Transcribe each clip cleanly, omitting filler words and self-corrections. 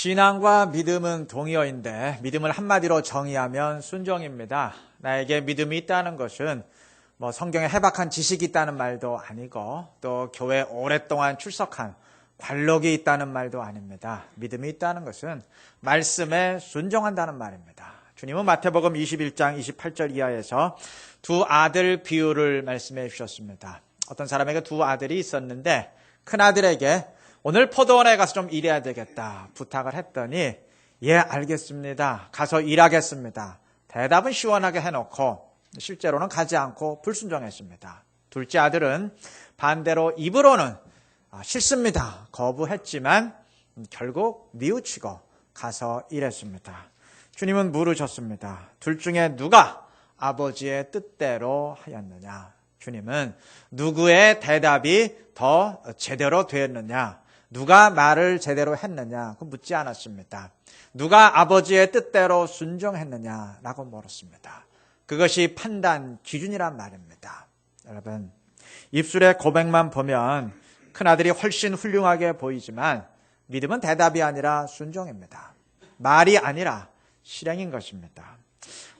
신앙과 믿음은 동의어인데 믿음을 한마디로 정의하면 순종입니다. 나에게 믿음이 있다는 것은 성경에 해박한 지식이 있다는 말도 아니고 또 교회에 오랫동안 출석한 관록이 있다는 말도 아닙니다. 믿음이 있다는 것은 말씀에 순종한다는 말입니다. 주님은 마태복음 21장 28절 이하에서 두 아들 비유를 말씀해 주셨습니다. 어떤 사람에게 두 아들이 있었는데 큰아들에게 오늘 포도원에 가서 좀 일해야 되겠다 부탁을 했더니 예 알겠습니다. 가서 일하겠습니다. 대답은 시원하게 해놓고 실제로는 가지 않고 불순종했습니다. 둘째 아들은 반대로 입으로는 싫습니다. 거부했지만 결국 뉘우치고 가서 일했습니다. 주님은 물으셨습니다. 둘 중에 누가 아버지의 뜻대로 하였느냐? 주님은 누구의 대답이 더 제대로 되었느냐? 누가 말을 제대로 했느냐? 그 묻지 않았습니다. 누가 아버지의 뜻대로 순종했느냐라고 물었습니다. 그것이 판단 기준이란 말입니다. 여러분, 입술의 고백만 보면 큰아들이 훨씬 훌륭하게 보이지만 믿음은 대답이 아니라 순종입니다. 말이 아니라 실행인 것입니다.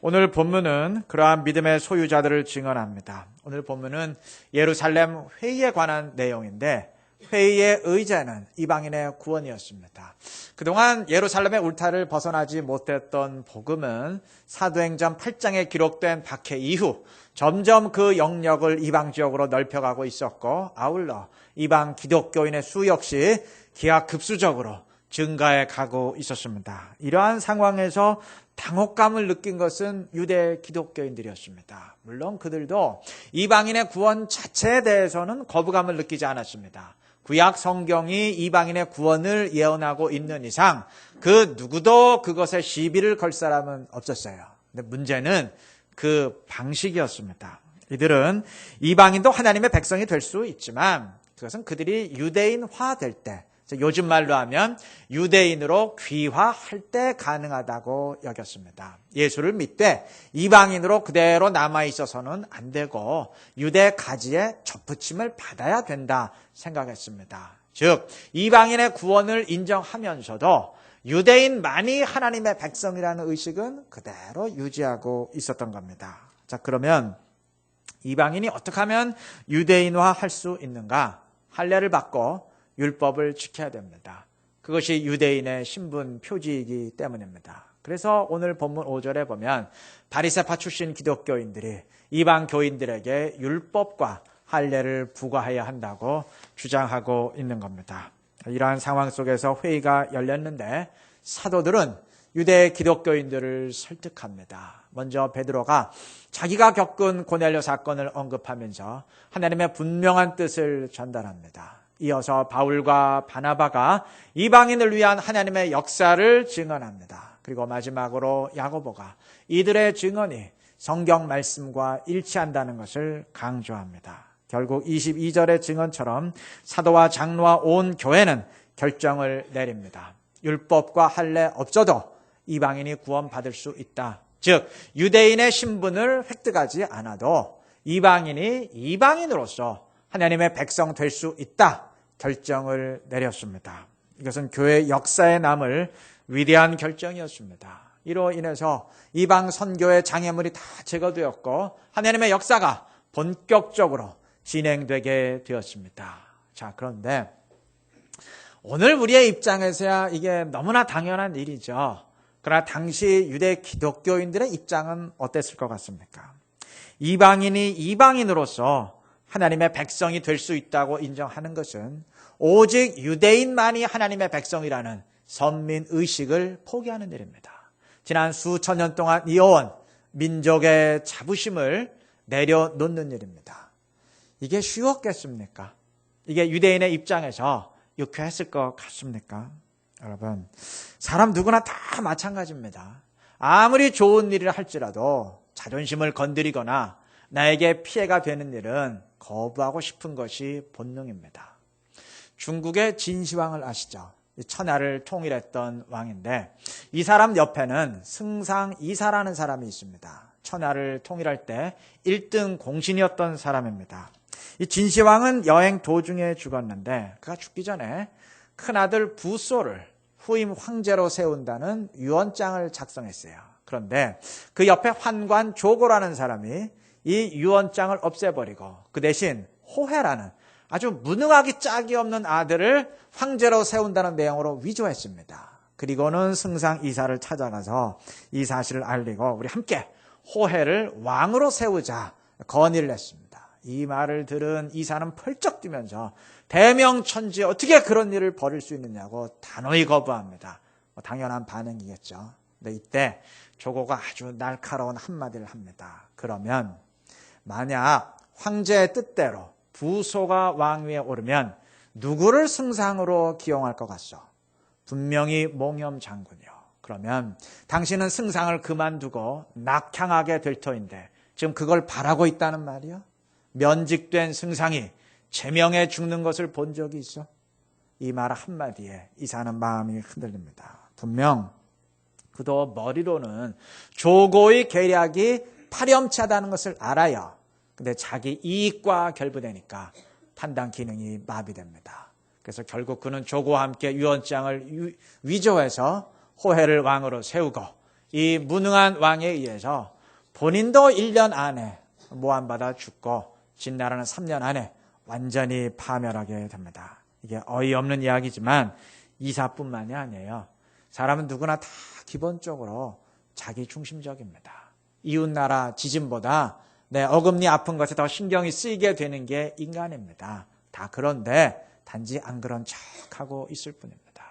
오늘 본문은 그러한 믿음의 소유자들을 증언합니다. 오늘 본문은 예루살렘 회의에 관한 내용인데 회의의 의제는 이방인의 구원이었습니다. 그동안 예루살렘의 울타리를 벗어나지 못했던 복음은 사도행전 8장에 기록된 박해 이후 점점 그 영역을 이방 지역으로 넓혀가고 있었고 아울러 이방 기독교인의 수 역시 기하급수적으로 증가해 가고 있었습니다. 이러한 상황에서 당혹감을 느낀 것은 유대 기독교인들이었습니다. 물론 그들도 이방인의 구원 자체에 대해서는 거부감을 느끼지 않았습니다. 구약 성경이 이방인의 구원을 예언하고 있는 이상 그 누구도 그것에 시비를 걸 사람은 없었어요. 근데 문제는 그 방식이었습니다. 이들은 이방인도 하나님의 백성이 될 수 있지만 그것은 그들이 유대인화될 때, 요즘 말로 하면 유대인으로 귀화할 때 가능하다고 여겼습니다. 예수를 믿되 이방인으로 그대로 남아있어서는 안 되고 유대 가지에 접붙임을 받아야 된다 생각했습니다. 즉 이방인의 구원을 인정하면서도 유대인만이 하나님의 백성이라는 의식은 그대로 유지하고 있었던 겁니다. 자, 그러면 이방인이 어떻게 하면 유대인화할 수 있는가? 할례를 받고 율법을 지켜야 됩니다. 그것이 유대인의 신분 표지이기 때문입니다. 그래서 오늘 본문 5절에 보면 바리새파 출신 기독교인들이 이방 교인들에게 율법과 할례를 부과해야 한다고 주장하고 있는 겁니다. 이러한 상황 속에서 회의가 열렸는데 사도들은 유대 기독교인들을 설득합니다. 먼저 베드로가 자기가 겪은 고넬료 사건을 언급하면서 하나님의 분명한 뜻을 전달합니다. 이어서 바울과 바나바가 이방인을 위한 하나님의 역사를 증언합니다. 그리고 마지막으로 야고보가 이들의 증언이 성경 말씀과 일치한다는 것을 강조합니다. 결국 22절의 증언처럼 사도와 장로와 온 교회는 결정을 내립니다. 율법과 할례 없어도 이방인이 구원받을 수 있다. 즉 유대인의 신분을 획득하지 않아도 이방인이 이방인으로서 하나님의 백성 될 수 있다 결정을 내렸습니다. 이것은 교회 역사에 남을 위대한 결정이었습니다. 이로 인해서 이방 선교의 장애물이 다 제거되었고 하나님의 역사가 본격적으로 진행되게 되었습니다. 자, 그런데 오늘 우리의 입장에서야 이게 너무나 당연한 일이죠. 그러나 당시 유대 기독교인들의 입장은 어땠을 것 같습니까? 이방인이 이방인으로서 하나님의 백성이 될 수 있다고 인정하는 것은 오직 유대인만이 하나님의 백성이라는 선민의식을 포기하는 일입니다. 지난 수천 년 동안 이어온 민족의 자부심을 내려놓는 일입니다. 이게 쉬웠겠습니까? 이게 유대인의 입장에서 유쾌했을 것 같습니까? 여러분, 사람 누구나 다 마찬가지입니다. 아무리 좋은 일을 할지라도 자존심을 건드리거나 나에게 피해가 되는 일은 거부하고 싶은 것이 본능입니다. 중국의 진시황을 아시죠? 천하를 통일했던 왕인데 이 사람 옆에는 승상이사라는 사람이 있습니다. 천하를 통일할 때 1등 공신이었던 사람입니다. 이 진시황은 여행 도중에 죽었는데 그가 죽기 전에 큰아들 부소를 후임 황제로 세운다는 유언장을 작성했어요. 그런데 그 옆에 환관 조고라는 사람이 이 유언장을 없애버리고 그 대신 호해라는 아주 무능하기 짝이 없는 아들을 황제로 세운다는 내용으로 위조했습니다. 그리고는 승상 이사를 찾아가서 이 사실을 알리고 우리 함께 호해를 왕으로 세우자 건의를 했습니다. 이 말을 들은 이사는 펄쩍 뛰면서 대명천지에 어떻게 그런 일을 벌일 수 있느냐고 단호히 거부합니다. 당연한 반응이겠죠. 근데 이때 조고가 아주 날카로운 한마디를 합니다. 그러면 만약 황제의 뜻대로 부소가 왕위에 오르면 누구를 승상으로 기용할 것 같소? 분명히 몽염 장군이요. 그러면 당신은 승상을 그만두고 낙향하게 될 터인데 지금 그걸 바라고 있다는 말이요? 면직된 승상이 제명에 죽는 것을 본 적이 있어? 이 말 한마디에 이사는 마음이 흔들립니다. 분명 그도 머리로는 조고의 계략이 파렴치하다는 것을 알아요. 근데 자기 이익과 결부되니까 판단 기능이 마비됩니다. 그래서 결국 그는 조고와 함께 유언장을 위조해서 호해를 왕으로 세우고 이 무능한 왕에 의해서 본인도 1년 안에 모함받아 죽고 진나라는 3년 안에 완전히 파멸하게 됩니다. 이게 어이없는 이야기지만 이사뿐만이 아니에요. 사람은 누구나 다 기본적으로 자기 중심적입니다. 이웃나라 지진보다 내 어금니 아픈 것에 더 신경이 쓰이게 되는 게 인간입니다. 다 그런데 단지 안 그런 척하고 있을 뿐입니다.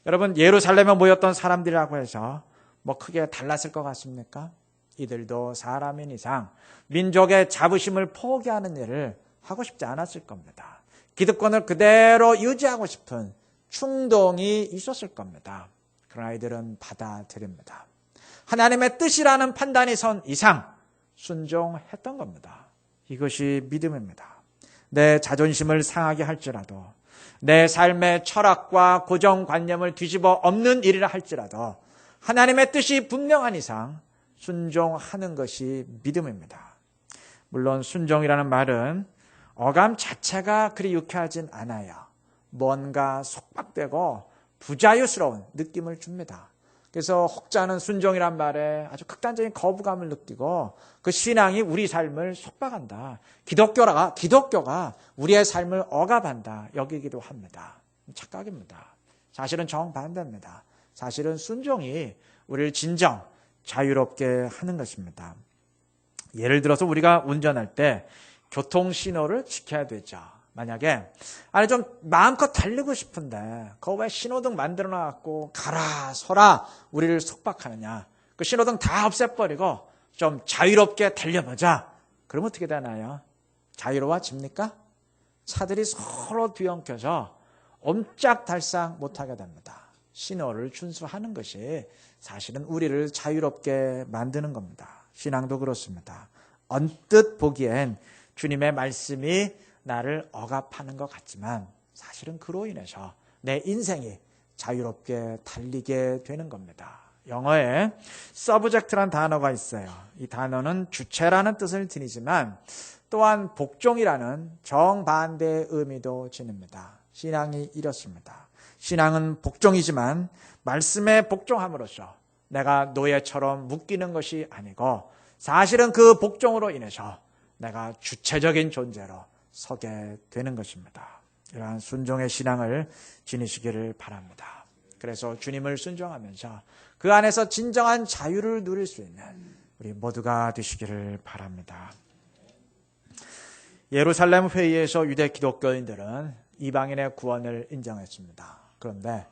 여러분, 예루살렘에 모였던 사람들이라고 해서 뭐 크게 달랐을 것 같습니까? 이들도 사람인 이상 민족의 자부심을 포기하는 일을 하고 싶지 않았을 겁니다. 기득권을 그대로 유지하고 싶은 충동이 있었을 겁니다. 그러나 이들은 받아들입니다. 하나님의 뜻이라는 판단이 선 이상 순종했던 겁니다. 이것이 믿음입니다. 내 자존심을 상하게 할지라도, 내 삶의 철학과 고정관념을 뒤집어 엎는 일이라 할지라도 하나님의 뜻이 분명한 이상 순종하는 것이 믿음입니다. 물론 순종이라는 말은 어감 자체가 그리 유쾌하진 않아요. 뭔가 속박되고 부자유스러운 느낌을 줍니다. 그래서 혹자는 순종이란 말에 아주 극단적인 거부감을 느끼고 그 신앙이 우리 삶을 속박한다. 기독교가 우리의 삶을 억압한다. 여기기도 합니다. 착각입니다. 사실은 정반대입니다. 사실은 순종이 우리를 진정 자유롭게 하는 것입니다. 예를 들어서 우리가 운전할 때 교통신호를 지켜야 되죠. 만약에 좀 마음껏 달리고 싶은데 그거 왜 신호등 만들어놔갖고 가라 서라 우리를 속박하느냐. 그 신호등 다 없애버리고 좀 자유롭게 달려보자. 그럼 어떻게 되나요? 자유로워집니까? 차들이 서로 뒤엉켜서 옴짝달싹 못하게 됩니다. 신호를 준수하는 것이 사실은 우리를 자유롭게 만드는 겁니다. 신앙도 그렇습니다. 언뜻 보기엔 주님의 말씀이 나를 억압하는 것 같지만 사실은 그로 인해서 내 인생이 자유롭게 달리게 되는 겁니다. 영어에 subject라는 단어가 있어요. 이 단어는 주체라는 뜻을 지니지만 또한 복종이라는 정반대의 의미도 지닙니다. 신앙이 이렇습니다. 신앙은 복종이지만 말씀에 복종함으로써 내가 노예처럼 묶이는 것이 아니고 사실은 그 복종으로 인해서 내가 주체적인 존재로 서게 되는 것입니다. 이러한 순종의 신앙을 지니시기를 바랍니다. 그래서 주님을 순종하면서 그 안에서 진정한 자유를 누릴 수 있는 우리 모두가 되시기를 바랍니다. 예루살렘 회의에서 유대 기독교인들은 이방인의 구원을 인정했습니다. 그런데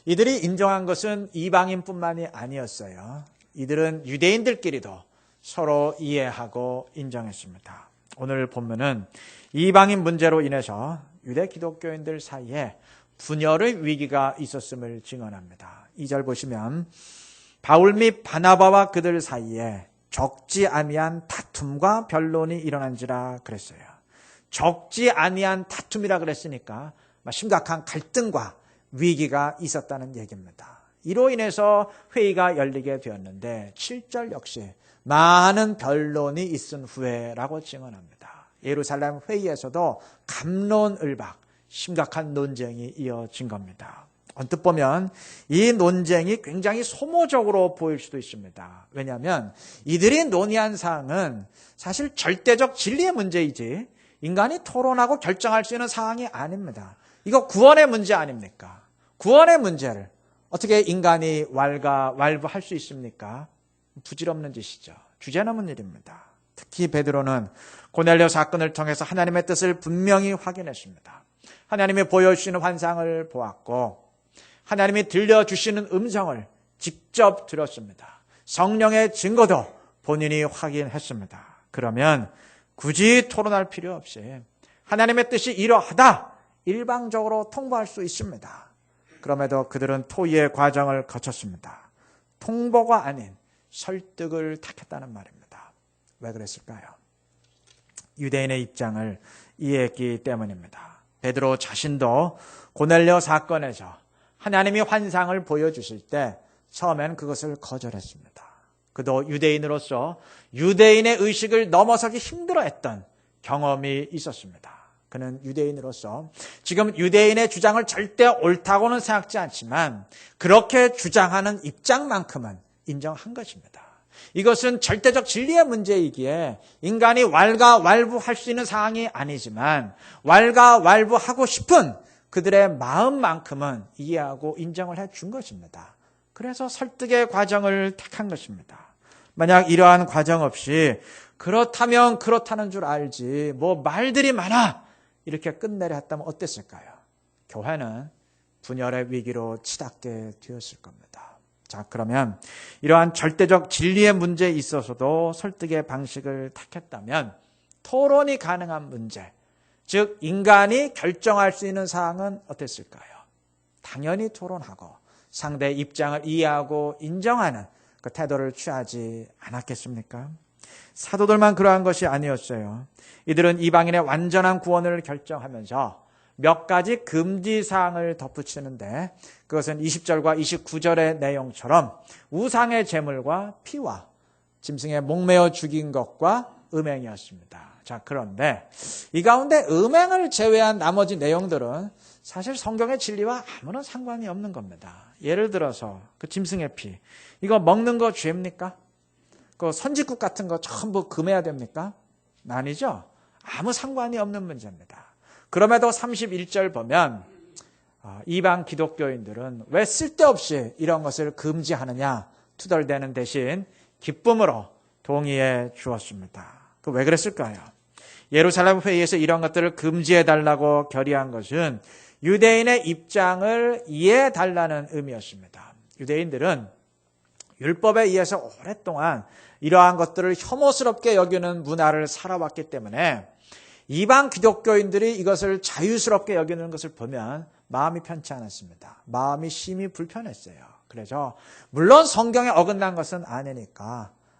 이들이 인정한 것은 이방인뿐만이 아니었어요. 이들은 유대인들끼리도 서로 이해하고 인정했습니다. 오늘 본문은 이방인 문제로 인해서 유대 기독교인들 사이에 분열의 위기가 있었음을 증언합니다. 2절 보시면 바울 및 바나바와 그들 사이에 적지 아니한 다툼과 변론이 일어난지라 그랬어요. 적지 아니한 다툼이라 그랬으니까 심각한 갈등과 위기가 있었다는 얘기입니다. 이로 인해서 회의가 열리게 되었는데 7절 역시 많은 변론이 있은 후에라고 증언합니다. 예루살렘 회의에서도 갑론을박 심각한 논쟁이 이어진 겁니다. 언뜻 보면 이 논쟁이 굉장히 소모적으로 보일 수도 있습니다. 왜냐하면 이들이 논의한 사항은 사실 절대적 진리의 문제이지 인간이 토론하고 결정할 수 있는 사항이 아닙니다. 이거 구원의 문제 아닙니까? 구원의 문제를 어떻게 인간이 왈가왈부할 수 있습니까? 부질없는 짓이죠. 주제넘은 일입니다. 특히 베드로는 고넬료 사건을 통해서 하나님의 뜻을 분명히 확인했습니다. 하나님이 보여주시는 환상을 보았고 하나님이 들려주시는 음성을 직접 들었습니다. 성령의 증거도 본인이 확인했습니다. 그러면 굳이 토론할 필요 없이 하나님의 뜻이 이러하다 일방적으로 통보할 수 있습니다. 그럼에도 그들은 토의의 과정을 거쳤습니다. 통보가 아닌 설득을 택했다는 말입니다. 왜 그랬을까요? 유대인의 입장을 이해했기 때문입니다. 베드로 자신도 고넬료 사건에서 하나님이 환상을 보여주실 때 처음엔 그것을 거절했습니다. 그도 유대인으로서 유대인의 의식을 넘어서기 힘들어했던 경험이 있었습니다. 그는 유대인으로서 지금 유대인의 주장을 절대 옳다고는 생각지 않지만 그렇게 주장하는 입장만큼은 인정한 것입니다. 이것은 절대적 진리의 문제이기에 인간이 왈가왈부할 수 있는 사항이 아니지만 왈가왈부하고 싶은 그들의 마음만큼은 이해하고 인정을 해준 것입니다. 그래서 설득의 과정을 택한 것입니다. 만약 이러한 과정 없이 그렇다면 그렇다는 줄 알지 뭐 말들이 많아 이렇게 끝내려 했다면 어땠을까요? 교회는 분열의 위기로 치닫게 되었을 겁니다. 자, 그러면 이러한 절대적 진리의 문제에 있어서도 설득의 방식을 택했다면 토론이 가능한 문제, 즉 인간이 결정할 수 있는 사항은 어땠을까요? 당연히 토론하고 상대의 입장을 이해하고 인정하는 그 태도를 취하지 않았겠습니까? 사도들만 그러한 것이 아니었어요. 이들은 이방인의 완전한 구원을 결정하면서 몇 가지 금지사항을 덧붙이는데 그것은 20절과 29절의 내용처럼 우상의 제물과 피와 짐승의 목매어 죽인 것과 음행이었습니다. 자, 그런데 이 가운데 음행을 제외한 나머지 내용들은 사실 성경의 진리와 아무런 상관이 없는 겁니다. 예를 들어서 그 짐승의 피, 이거 먹는 거 죄입니까? 그 선지국 같은 거 전부 금해야 됩니까? 아니죠. 아무 상관이 없는 문제입니다. 그럼에도 31절 보면 이방 기독교인들은 왜 쓸데없이 이런 것을 금지하느냐 투덜대는 대신 기쁨으로 동의해 주었습니다. 그 왜 그랬을까요? 예루살렘 회의에서 이런 것들을 금지해달라고 결의한 것은 유대인의 입장을 이해해달라는 의미였습니다. 유대인들은 율법에 의해서 오랫동안 이러한 것들을 혐오스럽게 여기는 문화를 살아왔기 때문에 이방 기독교인들이 이것을 자유스럽게 여기는 것을 보면 마음이 편치 않았습니다. 마음이 심히 불편했어요. 그래서 물론 성경에 어긋난 것은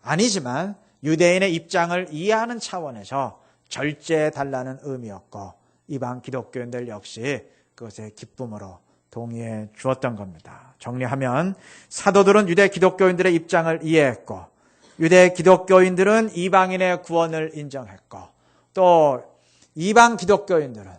아니지만 유대인의 입장을 이해하는 차원에서 절제해달라는 의미였고 이방 기독교인들 역시 그것에 기쁨으로 동의해 주었던 겁니다. 정리하면 사도들은 유대 기독교인들의 입장을 이해했고 유대 기독교인들은 이방인의 구원을 인정했고 또 이방 기독교인들은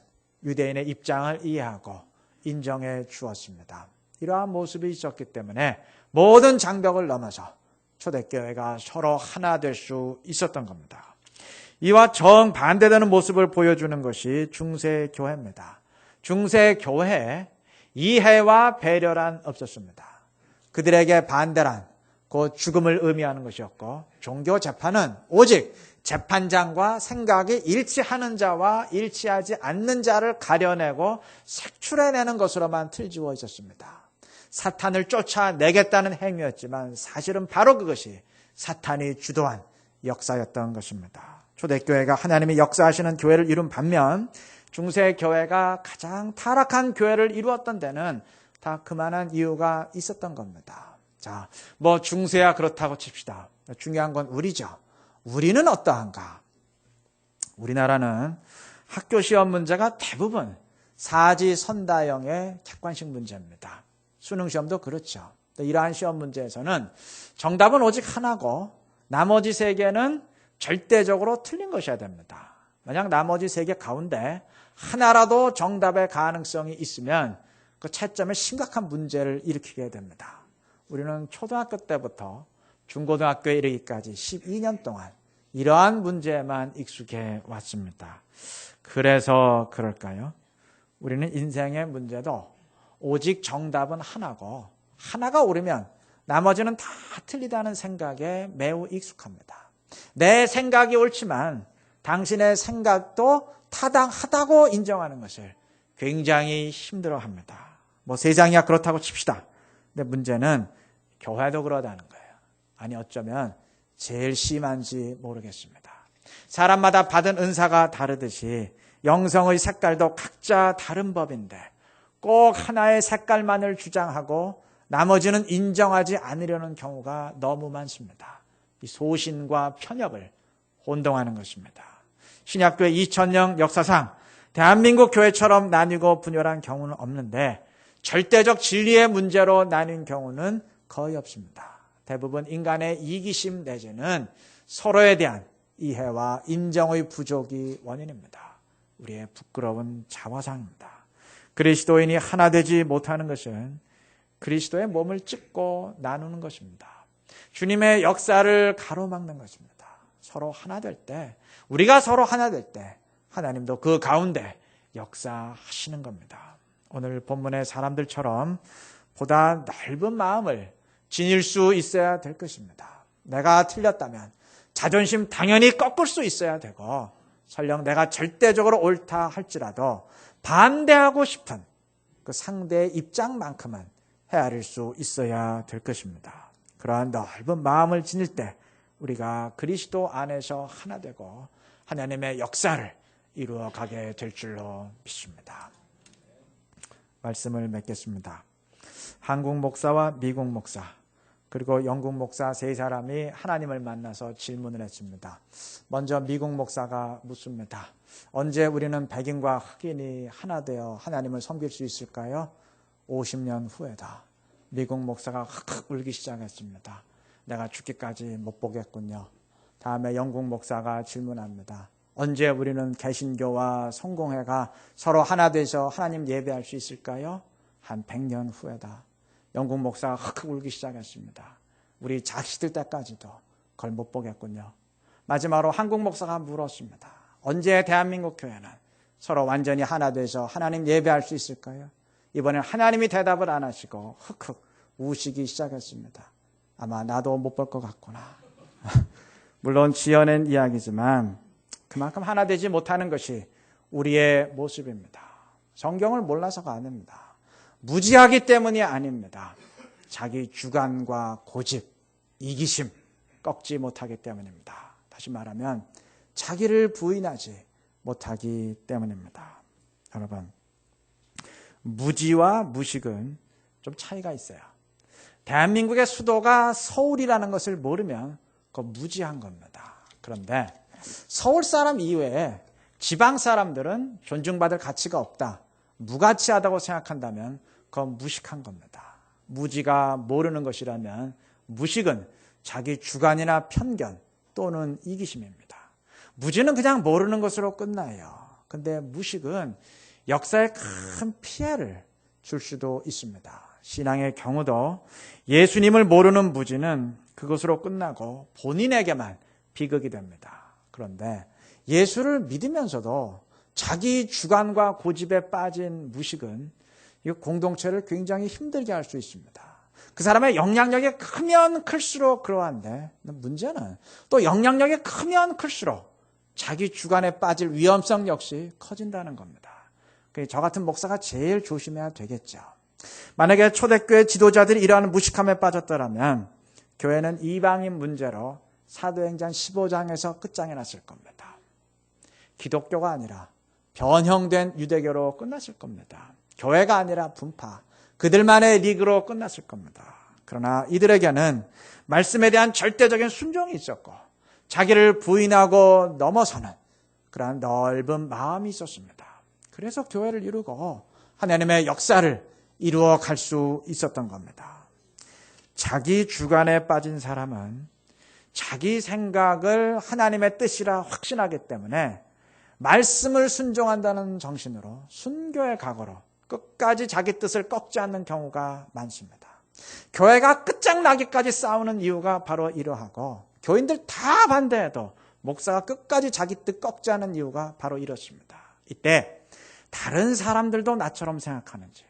유대인의 입장을 이해하고 인정해 주었습니다. 이러한 모습이 있었기 때문에 모든 장벽을 넘어서 초대교회가 서로 하나 될 수 있었던 겁니다. 이와 정반대되는 모습을 보여주는 것이 중세교회입니다. 중세교회에 이해와 배려란 없었습니다. 그들에게 반대란 곧 죽음을 의미하는 것이었고 종교 재판은 오직 재판장과 생각이 일치하는 자와 일치하지 않는 자를 가려내고 색출해내는 것으로만 틀지워 있었습니다. 사탄을 쫓아내겠다는 행위였지만 사실은 바로 그것이 사탄이 주도한 역사였던 것입니다. 초대교회가 하나님이 역사하시는 교회를 이룬 반면 중세교회가 가장 타락한 교회를 이루었던 데는 다 그만한 이유가 있었던 겁니다. 자, 뭐 중세야 그렇다고 칩시다. 중요한 건 우리죠. 우리는 어떠한가? 우리나라는 학교 시험 문제가 대부분 사지선다형의 객관식 문제입니다. 수능 시험도 그렇죠. 이러한 시험 문제에서는 정답은 오직 하나고 나머지 세 개는 절대적으로 틀린 것이어야 됩니다. 만약 나머지 세 개 가운데 하나라도 정답의 가능성이 있으면 그 채점에 심각한 문제를 일으키게 됩니다. 우리는 초등학교 때부터 중고등학교에 이르기까지 12년 동안 이러한 문제에만 익숙해 왔습니다. 그래서 그럴까요? 우리는 인생의 문제도 오직 정답은 하나고 하나가 옳으면 나머지는 다 틀리다는 생각에 매우 익숙합니다. 내 생각이 옳지만 당신의 생각도 타당하다고 인정하는 것을 굉장히 힘들어합니다. 세상이야 그렇다고 칩시다. 근데 문제는 교회도 그러다는 거예요. 아니 어쩌면 제일 심한지 모르겠습니다. 사람마다 받은 은사가 다르듯이 영성의 색깔도 각자 다른 법인데 꼭 하나의 색깔만을 주장하고 나머지는 인정하지 않으려는 경우가 너무 많습니다. 이 소신과 편협을 혼동하는 것입니다. 신약교회 2000년 역사상 대한민국 교회처럼 나뉘고 분열한 경우는 없는데 절대적 진리의 문제로 나뉜 경우는 거의 없습니다. 대부분 인간의 이기심 내지는 서로에 대한 이해와 인정의 부족이 원인입니다. 우리의 부끄러운 자화상입니다. 그리스도인이 하나 되지 못하는 것은 그리스도의 몸을 찢고 나누는 것입니다. 주님의 역사를 가로막는 것입니다. 서로 하나 될 때, 우리가 서로 하나 될 때 하나님도 그 가운데 역사하시는 겁니다. 오늘 본문의 사람들처럼 보다 넓은 마음을 지닐 수 있어야 될 것입니다. 내가 틀렸다면 자존심 당연히 꺾을 수 있어야 되고 설령 내가 절대적으로 옳다 할지라도 반대하고 싶은 그 상대의 입장만큼은 헤아릴 수 있어야 될 것입니다. 그러한 넓은 마음을 지닐 때 우리가 그리스도 안에서 하나 되고 하나님의 역사를 이루어가게 될 줄로 믿습니다. 말씀을 맺겠습니다. 한국 목사와 미국 목사 그리고 영국 목사 세 사람이 하나님을 만나서 질문을 했습니다. 먼저 미국 목사가 묻습니다. 언제 우리는 백인과 흑인이 하나 되어 하나님을 섬길 수 있을까요? 50년 후에다. 미국 목사가 흑흑 울기 시작했습니다. 내가 죽기까지 못 보겠군요. 다음에 영국 목사가 질문합니다. 언제 우리는 개신교와 성공회가 서로 하나 돼서 하나님 예배할 수 있을까요? 한 100년 후에다. 영국 목사가 흑흑 울기 시작했습니다. 우리 자식들 때까지도 그걸 못 보겠군요. 마지막으로 한국 목사가 물었습니다. 언제 대한민국 교회는 서로 완전히 하나 돼서 하나님 예배할 수 있을까요? 이번엔 하나님이 대답을 안 하시고 흑흑 우시기 시작했습니다. 아마 나도 못 볼 것 같구나. 물론 지어낸 이야기지만 그만큼 하나 되지 못하는 것이 우리의 모습입니다. 성경을 몰라서가 아닙니다. 무지하기 때문이 아닙니다. 자기 주관과 고집, 이기심 꺾지 못하기 때문입니다. 다시 말하면 자기를 부인하지 못하기 때문입니다. 여러분, 무지와 무식은 좀 차이가 있어요. 대한민국의 수도가 서울이라는 것을 모르면 그건 무지한 겁니다. 그런데 서울 사람 이외에 지방 사람들은 존중받을 가치가 없다, 무가치하다고 생각한다면 그건 무식한 겁니다. 무지가 모르는 것이라면 무식은 자기 주관이나 편견 또는 이기심입니다. 무지는 그냥 모르는 것으로 끝나요. 근데 무식은 역사에 큰 피해를 줄 수도 있습니다. 신앙의 경우도 예수님을 모르는 무지는 그것으로 끝나고 본인에게만 비극이 됩니다. 그런데 예수를 믿으면서도 자기 주관과 고집에 빠진 무식은 이 공동체를 굉장히 힘들게 할 수 있습니다. 그 사람의 영향력이 크면 클수록 그러한데 문제는 또 영향력이 크면 클수록 자기 주관에 빠질 위험성 역시 커진다는 겁니다. 저 같은 목사가 제일 조심해야 되겠죠. 만약에 초대교회 지도자들이 이러한 무식함에 빠졌더라면 교회는 이방인 문제로 사도행전 15장에서 끝장이 났을 겁니다. 기독교가 아니라 변형된 유대교로 끝났을 겁니다. 교회가 아니라 분파, 그들만의 리그로 끝났을 겁니다. 그러나 이들에게는 말씀에 대한 절대적인 순종이 있었고 자기를 부인하고 넘어서는 그러한 넓은 마음이 있었습니다. 그래서 교회를 이루고 하나님의 역사를 이루어 갈 수 있었던 겁니다. 자기 주관에 빠진 사람은 자기 생각을 하나님의 뜻이라 확신하기 때문에 말씀을 순종한다는 정신으로 순교의 각오로 끝까지 자기 뜻을 꺾지 않는 경우가 많습니다. 교회가 끝장나기까지 싸우는 이유가 바로 이러하고, 교인들 다 반대해도 목사가 끝까지 자기 뜻 꺾지 않는 이유가 바로 이렇습니다. 이때 다른 사람들도 나처럼 생각하는지,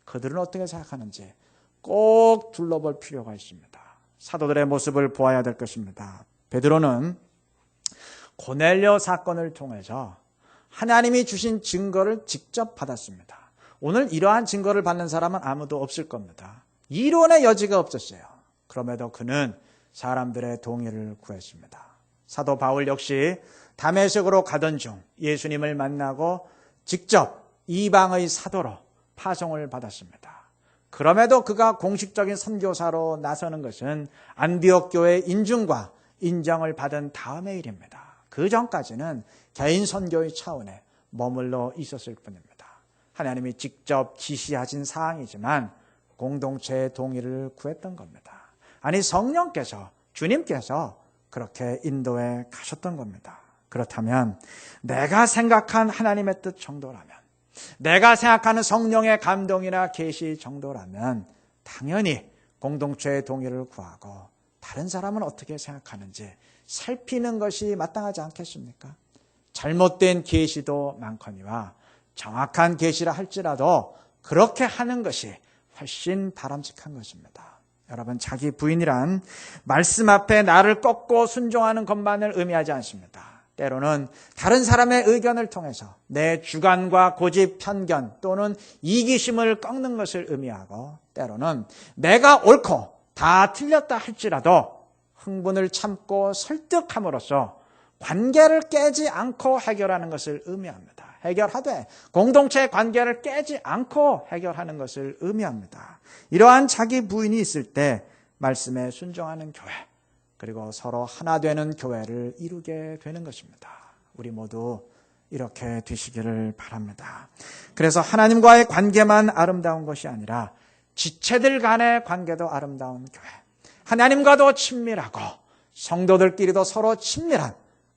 그들은 어떻게 생각하는지 꼭 둘러볼 필요가 있습니다. 사도들의 모습을 보아야 될 것입니다. 베드로는 고넬료 사건을 통해서 하나님이 주신 증거를 직접 받았습니다. 오늘 이러한 증거를 받는 사람은 아무도 없을 겁니다. 이론의 여지가 없었어요. 그럼에도 그는 사람들의 동의를 구했습니다. 사도 바울 역시 다메섹으로 가던 중 예수님을 만나고 직접 이방의 사도로 파송을 받았습니다. 그럼에도 그가 공식적인 선교사로 나서는 것은 안디옥 교회의 인중과 인정을 받은 다음의 일입니다. 그 전까지는 개인 선교의 차원에 머물러 있었을 뿐입니다. 하나님이 직접 지시하신 사항이지만 공동체의 동의를 구했던 겁니다. 아니, 성령께서, 주님께서 그렇게 인도해 가셨던 겁니다. 그렇다면 내가 생각한 하나님의 뜻 정도라면, 내가 생각하는 성령의 감동이나 계시 정도라면 당연히 공동체의 동의를 구하고 다른 사람은 어떻게 생각하는지 살피는 것이 마땅하지 않겠습니까? 잘못된 계시도 많거니와 정확한 계시라 할지라도 그렇게 하는 것이 훨씬 바람직한 것입니다. 여러분, 자기 부인이란 말씀 앞에 나를 꺾고 순종하는 것만을 의미하지 않습니다. 때로는 다른 사람의 의견을 통해서 내 주관과 고집, 편견 또는 이기심을 꺾는 것을 의미하고, 때로는 내가 옳고 다 틀렸다 할지라도 흥분을 참고 설득함으로써 관계를 깨지 않고 해결하는 것을 의미합니다. 해결하되 공동체의 관계를 깨지 않고 해결하는 것을 의미합니다. 이러한 자기 부인이 있을 때 말씀에 순종하는 교회, 그리고 서로 하나 되는 교회를 이루게 되는 것입니다. 우리 모두 이렇게 되시기를 바랍니다. 그래서 하나님과의 관계만 아름다운 것이 아니라 지체들 간의 관계도 아름다운 교회, 하나님과도 친밀하고 성도들끼리도 서로 친밀한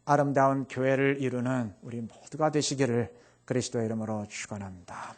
아름다운 교회를 이루는 우리 모두가 되시기를 그리스도의 이름으로 축원합니다.